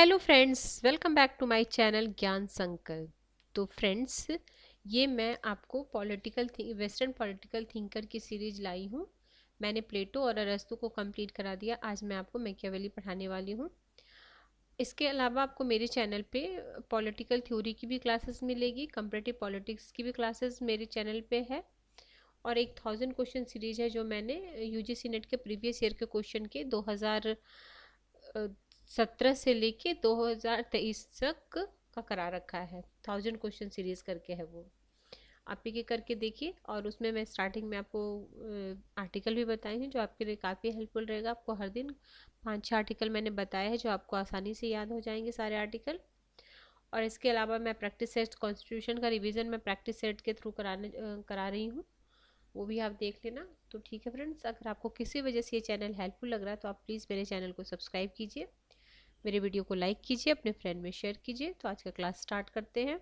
Hello friends, welcome back to my channel Gyan Sankalp. तो friends, ये मैं आपको वेस्टर्न पॉलिटिकल थिंकर की सीरीज लाई हूँ। मैंने प्लेटो और अरस्तु को कंप्लीट करा दिया। आज मैं आपको मैकियावेली पढ़ाने वाली हूँ। इसके अलावा आपको मेरे चैनल पे पॉलिटिकल थ्योरी की भी क्लासेस मिलेगी, कंपैरेटिव पॉलिटिक्स की भी क्लासेस मेरे चैनल पे है, और एक 1000 क्वेश्चन सीरीज है जो मैंने यूजीसी नेट के प्रीवियस ईयर के क्वेश्चन के 2017 से लेके 2023 तक का करा रखा है। 1000 क्वेश्चन सीरीज करके है वो, आप एक एक करके देखिए। और उसमें मैं स्टार्टिंग में आपको आर्टिकल भी बताई हूँ जो आपके लिए काफ़ी हेल्पफुल रहेगा। आपको हर दिन 5-6 आर्टिकल मैंने बताया है जो आपको आसानी से याद हो जाएंगे सारे आर्टिकल। और इसके अलावा मैं प्रैक्टिस सेट कॉन्स्टिट्यूशन का रिवीजन मैं प्रैक्टिस सेट के थ्रू करा रही हूँ, वो भी आप देख लेना। तो ठीक है फ्रेंड्स, अगर आपको किसी वजह से ये चैनल हेल्पफुल लग रहा है तो आप प्लीज़ मेरे चैनल को सब्सक्राइब कीजिए, मेरे वीडियो को लाइक कीजिए, अपने फ्रेंड में शेयर कीजिए। तो आज का क्लास स्टार्ट करते हैं।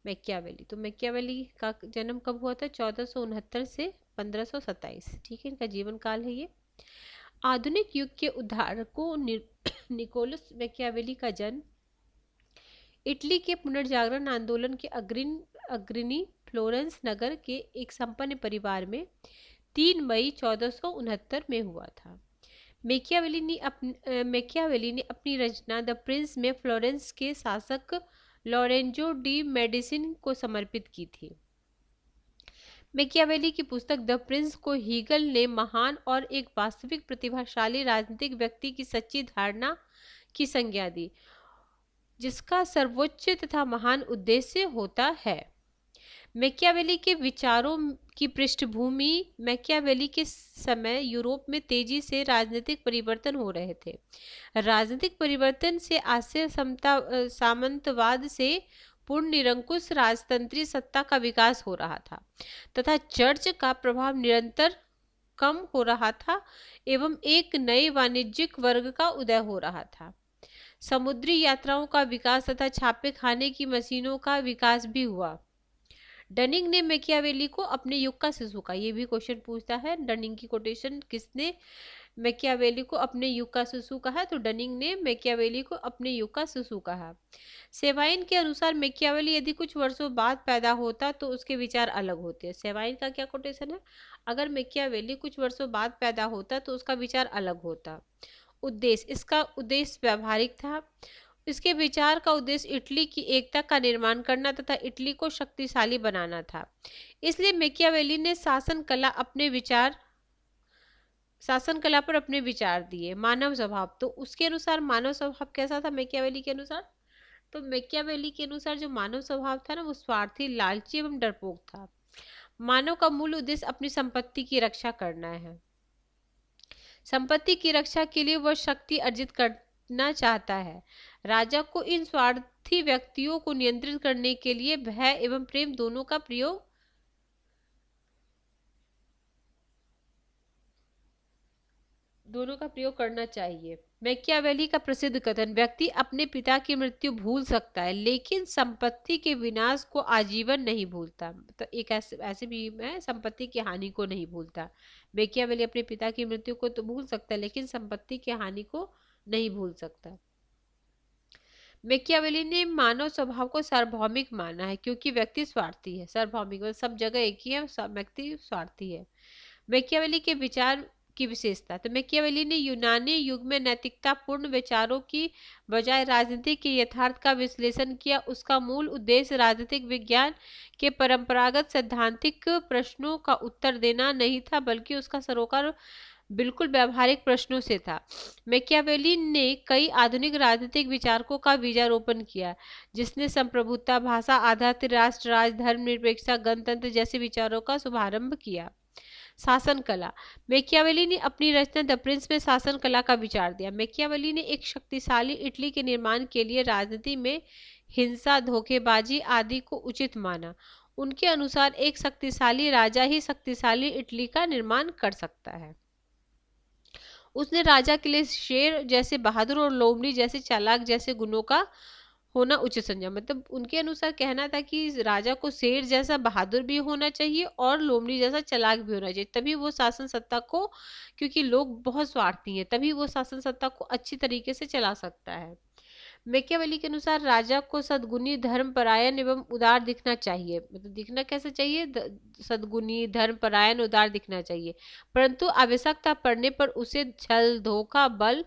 मैकियावेली। तो मैकियावेली का जन्म कब हुआ था? 1469 से 1527। ठीक है, इनका जीवन काल है ये। आधुनिक युग के उद्धारकों निकोलस मैकियावेली का जन्म इटली के पुनर्जागरण आंदोलन के अग्रणी फ्लोरेंस नगर के एक संपन्न परिवार में 3 मई 1469 में हुआ था। मैकियावेली ने अपनी रचना द प्रिंस में फ्लोरेंस के शासक लॉरेंजो डी मेडिसिन को समर्पित की थी। मैकियावेली की पुस्तक द प्रिंस को हीगल ने महान और एक वास्तविक प्रतिभाशाली राजनीतिक व्यक्ति की सच्ची धारणा की संज्ञा दी, जिसका सर्वोच्च तथा महान उद्देश्य होता है। मैकियावेली के विचारों की पृष्ठभूमि मैकियावेली के समय यूरोप में तेजी से राजनीतिक परिवर्तन हो रहे थे। राजनीतिक परिवर्तन से आशय सामंतवाद से पूर्ण निरंकुश राजतंत्री सत्ता का विकास हो रहा था तथा चर्च का प्रभाव निरंतर कम हो रहा था एवं एक नए वाणिज्यिक वर्ग का उदय हो रहा था। समुद्री यात्राओं का विकास तथा छापे खाने की मशीनों का विकास भी हुआ। डनिंग ने मैकियावेली को अपने युग का शिशु कहा। ये भी क्वेश्चन पूछता है, डनिंग की कोटेशन किसने मैकियावेली को अपने युग का शिशु कहा? तो डनिंग ने मैकियावेली को अपने युग का शिशु कहा। सेवाइन के अनुसार मैकियावेली यदि कुछ वर्षों बाद पैदा होता तो उसके विचार अलग होते। सेवाइन का क्या कोटेशन है? अगर मैकियावेली कुछ वर्षों बाद पैदा होता तो उसका विचार अलग होता। उद्देश्य, इसका उद्देश्य व्यावहारिक था। इसके विचार का उद्देश्य इटली की एकता का निर्माण करना तथा इटली को शक्तिशाली बनाना था। इसलिए मैकियावेली ने शासन कला पर अपने विचार दिए। मानव स्वभाव, तो उसके अनुसार मानव स्वभाव कैसा था मैकियावेली के अनुसार? तो मैकियावेली के अनुसार जो मानव स्वभाव था ना, वो स्वार्थी, लालची एवं डरपोक था। मानव का मूल उद्देश्य अपनी संपत्ति की रक्षा करना है। संपत्ति की रक्षा के लिए वह शक्ति अर्जित करना चाहता है। राजा को इन स्वार्थी व्यक्तियों को नियंत्रित करने के लिए भय एवं प्रेम दोनों का प्रयोग करना चाहिए। मैकियावेली का प्रसिद्ध कथन, व्यक्ति अपने पिता की मृत्यु भूल सकता है लेकिन संपत्ति के विनाश को आजीवन नहीं भूलता। तो एक ऐसे भी मैं संपत्ति की हानि को नहीं भूलता। मैकियावेली अपने पिता की मृत्यु को तो भूल सकता है लेकिन संपत्ति की हानि को नहीं भूल सकता। मैकियावेली ने मानव स्वभाव को सार्वभौमिक माना है क्योंकि व्यक्ति स्वार्थी है। सार्वभौमिक सब जगह एक ही है, व्यक्ति स्वार्थी है। मैकियावेली के विचार की विशेषता, तो मैकियावेली ने यूनानी युग में नैतिकता पूर्ण विचारों की बजाय राजनीति के यथार्थ का विश्लेषण किया। उसका मूल उद्देश्य राजनीतिक विज्ञान के परंपरागत सैद्धांतिक प्रश्नों का उत्तर देना नहीं था, बल्कि उसका सरोकार बिल्कुल व्यावहारिक प्रश्नों से था। मैकियावेली ने कई आधुनिक राजनीतिक विचारकों का बीजारोपण किया, जिसने संप्रभुता, भाषा आधारित राष्ट्र राज, धर्मनिरपेक्षता, गणतंत्र जैसे विचारों का शुभारंभ किया। शासन कला, मैकियावेली ने अपनी रचना द प्रिंस में शासन कला का विचार दिया। मैकियावेली ने एक शक्तिशाली इटली के निर्माण के लिए राजनीति में हिंसा, धोखेबाजी आदि को उचित माना। उनके अनुसार एक शक्तिशाली राजा ही शक्तिशाली इटली का निर्माण कर सकता है। उसने राजा के लिए शेर जैसे बहादुर और लोमड़ी जैसे चालाक जैसे गुणों का होना उचित समझा। मतलब उनके अनुसार कहना था कि राजा को शेर जैसा बहादुर भी होना चाहिए और लोमड़ी जैसा चालाक भी होना चाहिए, तभी वो शासन सत्ता को, क्योंकि लोग बहुत स्वार्थी हैं, तभी वो शासन सत्ता को अच्छी तरीके से चला सकता है। मैकियावेली के अनुसार राजा को सद्गुणी, धर्मपरायण एवं उदार दिखना चाहिए। मतलब दिखना कैसे चाहिए? सद्गुणी, धर्मपरायण, उदार दिखना चाहिए, परंतु आवश्यकता पड़ने पर उसे छल, धोखा, बल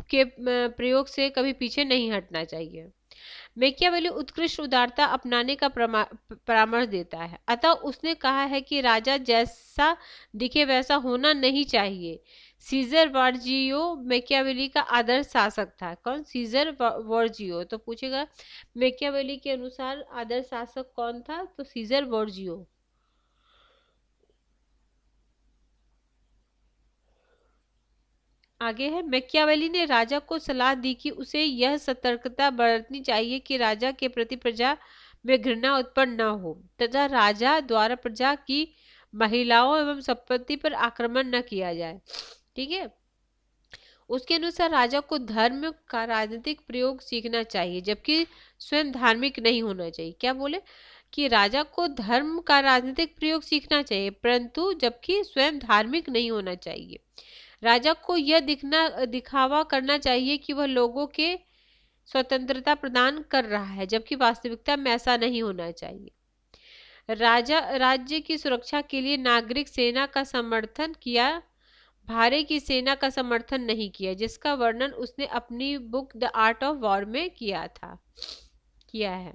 के प्रयोग से कभी पीछे नहीं हटना चाहिए। मैकियावेली उत्कृष्ट उदारता अपनाने का परामर्श देता है। अतः उसने कहा है कि राजा जैसा दिखे वैसा होना नहीं चाहिए। सीजर वर्जियो मैकियावेली का आदर्श शासक था। कौन? सीजर वर्जियो। तो पूछेगा मैकियावेली के अनुसार आदर्श शासक कौन था? तो सीजर वर्जियो। आगे है, मैकियावेली ने राजा को सलाह दी कि उसे यह सतर्कता बरतनी चाहिए कि राजा के प्रति प्रजा में घृणा उत्पन्न न हो तथा राजा द्वारा प्रजा की महिलाओं एवं संपत्ति पर आक्रमण न किया जाए। ठीक है। उसके अनुसार राजा को धर्म का राजनीतिक प्रयोग सीखना चाहिए, जबकि स्वयं धार्मिक नहीं होना चाहिए। क्या बोले? कि राजा को धर्म का राजनीतिक प्रयोग सीखना चाहिए, परंतु जबकि स्वयं धार्मिक नहीं होना चाहिए। राजा को यह दिखावा करना चाहिए कि वह लोगों के स्वतंत्रता प्रदान कर रहा है, जबकि वास्तविकता में ऐसा नहीं होना चाहिए। राजा राज्य की सुरक्षा के लिए नागरिक सेना का समर्थन किया, भारे की सेना का समर्थन नहीं किया, जिसका वर्णन उसने अपनी book the art of war में किया है।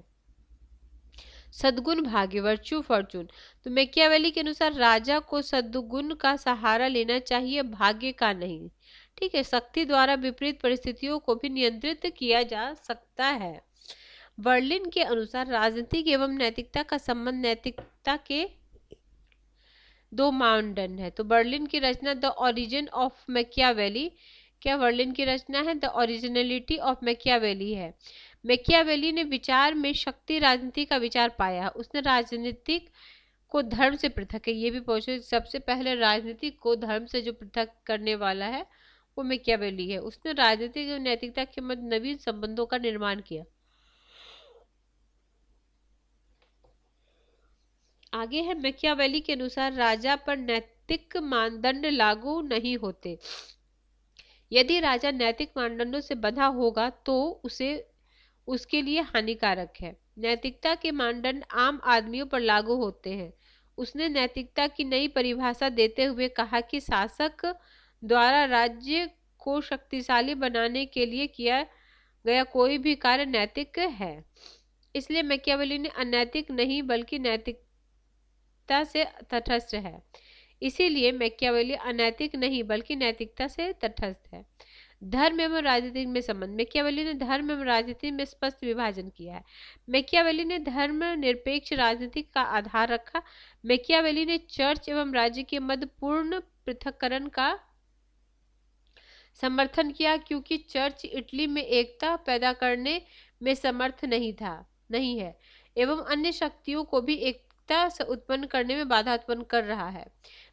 सद्गुण भाग्य, वर्च्यू फॉर्चून। तो मैकियावेली के अनुसार राजा को सद्गुण का सहारा लेना चाहिए, भाग्य का नहीं। ठीक है। शक्ति द्वारा विपरीत परिस्थितियों को भी नियंत्रित किया जा सकता है। बर्लिन के अनुसार राजनीतिक एवं नैतिकता का संबंध नैतिकता के दो मानदंड है। तो बर्लिन की रचना द ओरिजिन ऑफ मैकियावेली, क्या बर्लिन की रचना है? द ओरिजिनलिटी ऑफ मैकियावेली है। मैकियावेली ने विचार में शक्ति राजनीति का विचार पाया। उसने राजनीतिक को धर्म से पृथक है, ये भी पूछो, सबसे पहले राजनीति को धर्म से जो पृथक करने वाला है वो मैकियावेली है। उसने राजनीतिक और नैतिकता के मध्य नवीन संबंधों का निर्माण किया। आगे है, मैकियावेली के अनुसार राजा पर नैतिक मानदंड लागू नहीं होते। यदि राजा नैतिक मानदंडों से बंधा होगा तो उसके लिए हानिकारक है। नैतिकता के मानदंड आम आदमियों पर लागू होते हैं। उसने नैतिकता की नई परिभाषा देते हुए कहा कि शासक द्वारा राज्य को शक्तिशाली बनाने के लिए किया गया कोई भी कार्य नैतिक है। इसलिए मैकियावेली ने अनैतिक नहीं बल्कि नैतिकता से तटस्थ है। इसीलिए मैकियावेली अनैतिक नहीं बल्कि नैतिकता से तटस्थ है। धर्म एवं राजनीति में संबंध। मैकियावेली ने धर्म एवं राजनीति में स्पष्ट विभाजन किया है। मैकियावेली ने धर्म निरपेक्ष राजनीति का आधार रखा। मैकियावेली ने चर्च एवं राज्य के मध्य पूर्ण पृथक्करण का समर्थन किया, क्योंकि चर्च इटली में एकता पैदा करने में समर्थ नहीं है एवं अन्य शक्तियों को भी एकता से उत्पन्न करने में बाधा उत्पन्न कर रहा है।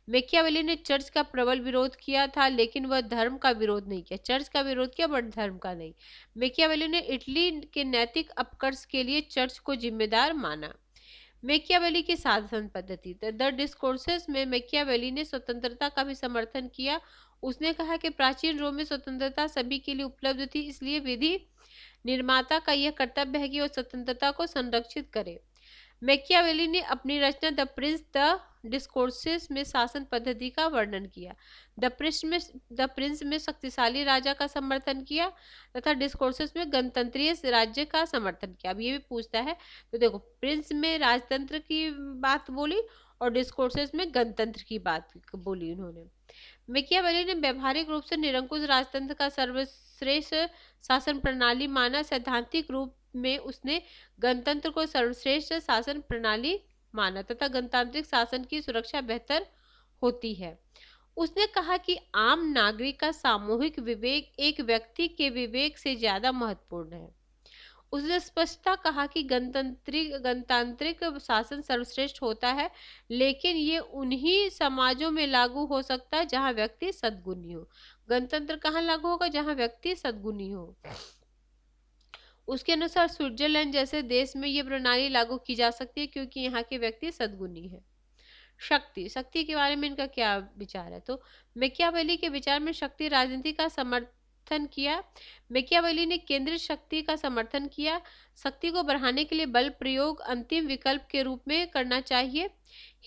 मैकियावेली ने चर्च का प्रबल विरोध किया था, लेकिन वह धर्म का विरोध नहीं किया। चर्च का विरोध किया बट धर्म का नहीं। मैकियावेली ने इटली के नैतिक अपकर्ष के लिए चर्च को जिम्मेदार माना। मैकियावेली की शासन पद्धति। द डिस्कोर्सेस में मैकियावेली ने स्वतंत्रता का भी समर्थन किया। उसने कहा कि प्राचीन रोम में स्वतंत्रता सभी के लिए उपलब्ध थी, इसलिए विधि निर्माता का यह कर्तव्य है कि वह स्वतंत्रता को संरक्षित करे। मैकियावेली ने अपनी रचना द डिस्कोर्सेस में शासन पद्धति का वर्णन किया। द प्रिंस में शक्तिशाली राजा का समर्थन किया तथा डिस्कोर्सेस में गणतंत्रीय राज्य का समर्थन किया। अब ये भी पूछता है, तो देखो, प्रिंस में राजतंत्र की बात बोली और डिस्कोर्सेस में गणतंत्र की बात बोली उन्होंने। मैकियावेली ने व्यवहारिक रूप से निरंकुश राजतंत्र का सर्वश्रेष्ठ शासन प्रणाली माना। सैद्धांतिक रूप में उसने गणतंत्र को सर्वश्रेष्ठ शासन प्रणाली माना तथा गणतांत्रिक शासन की सुरक्षा बेहतर होती है। उसने कहा कि आम नागरिक का सामूहिक विवेक एक व्यक्ति के विवेक से ज्यादा महत्वपूर्ण है। उसने स्पष्टता कहा कि गणतांत्रिक शासन सर्वश्रेष्ठ होता है, लेकिन ये उन्हीं समाजों में लागू हो सकता है जहां व्यक्ति सद्गुणी हो। गणतंत्र कहाँ लागू होगा? जहां व्यक्ति सद्गुणी हो। उसके अनुसार स्विट्जरलैंड जैसे देश में ये प्रणाली लागू की जा सकती है, क्योंकि यहाँ के व्यक्ति सद्गुणी है। शक्ति के बारे में इनका क्या विचार है? तो मैकियावेली के विचार में शक्ति राजनीति का समर्थन किया। मैकियावेली ने केंद्रित शक्ति का समर्थन किया। शक्ति को बढ़ाने के लिए बल प्रयोग अंतिम विकल्प के रूप में करना चाहिए।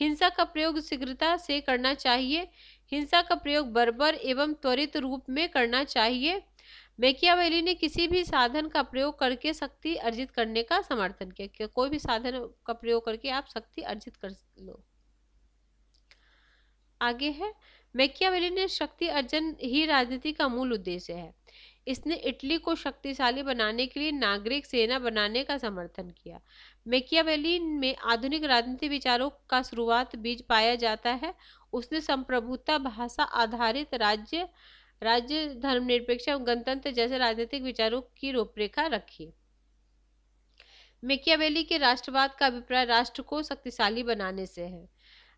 हिंसा का प्रयोग शीघ्रता से करना चाहिए। हिंसा का प्रयोग बर्बर एवं त्वरित रूप में करना चाहिए। मैकियावेली ने किसी भी साधन का प्रयोग करके शक्ति अर्जित करने का समर्थन किया कि कोई भी साधन का प्रयोग करके आप शक्ति अर्जित कर लो। आगे है, मैकियावेली ने शक्ति अर्जन ही राजनीति का मूल उद्देश्य है। इसने इटली को शक्तिशाली बनाने के लिए नागरिक सेना बनाने का समर्थन किया। मैकियावेली में आधुनिक राजनीति विचारों का शुरुआत बीज पाया जाता है। उसने संप्रभुता, भाषा आधारित राज्य राज्य धर्मनिरपेक्ष एवं गणतंत्र जैसे राजनीतिक विचारों की रूपरेखा रखी। मैकियावेली के राष्ट्रवाद का अभिप्राय राष्ट्र को शक्तिशाली बनाने से है।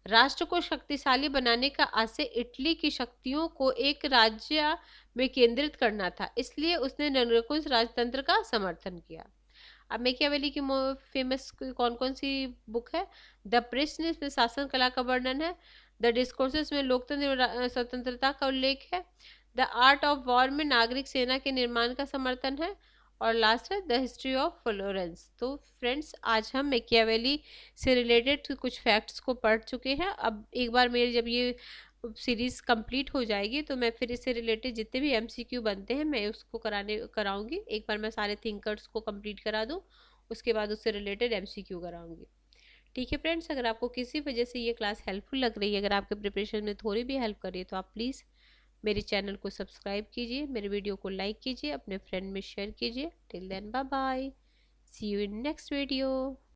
राष्ट्र को शक्तिशाली बनाने का आशय इटली की शक्तियों को एक राज्य में केंद्रित करना था, इसलिए उसने निरंकुश राजतंत्र का समर्थन किया। अब मैकियावेली की फेमस कौन कौन सी बुक है? द प्रेस्ट में शासन कला का वर्णन है। द डिस्कोर्सेस में लोकतंत्र स्वतंत्रता का उल्लेख है। द आर्ट ऑफ वॉर में नागरिक सेना के निर्माण का समर्थन है। और लास्ट है द हिस्ट्री ऑफ फ्लोरेंस। तो फ्रेंड्स, आज हम मैकियावेली से रिलेटेड कुछ फैक्ट्स को पढ़ चुके हैं। अब एक बार मेरी जब ये सीरीज कंप्लीट हो जाएगी तो मैं फिर इससे रिलेटेड जितने भी एमसीक्यू बनते हैं मैं उसको कराऊंगी। एक बार मैं सारे थिंकर्स को कंप्लीट करा दूं, उसके बाद उससे रिलेटेड एमसीक्यू कराऊंगी। ठीक है फ्रेंड्स, अगर आपको किसी वजह से ये क्लास हेल्पफुल लग रही है, अगर आपके प्रिपरेशन में थोड़ी भी हेल्प कर रही है, तो आप प्लीज़ मेरे चैनल को सब्सक्राइब कीजिए, मेरे वीडियो को लाइक कीजिए, अपने फ्रेंड में शेयर कीजिए। Till then bye bye, see you in next video.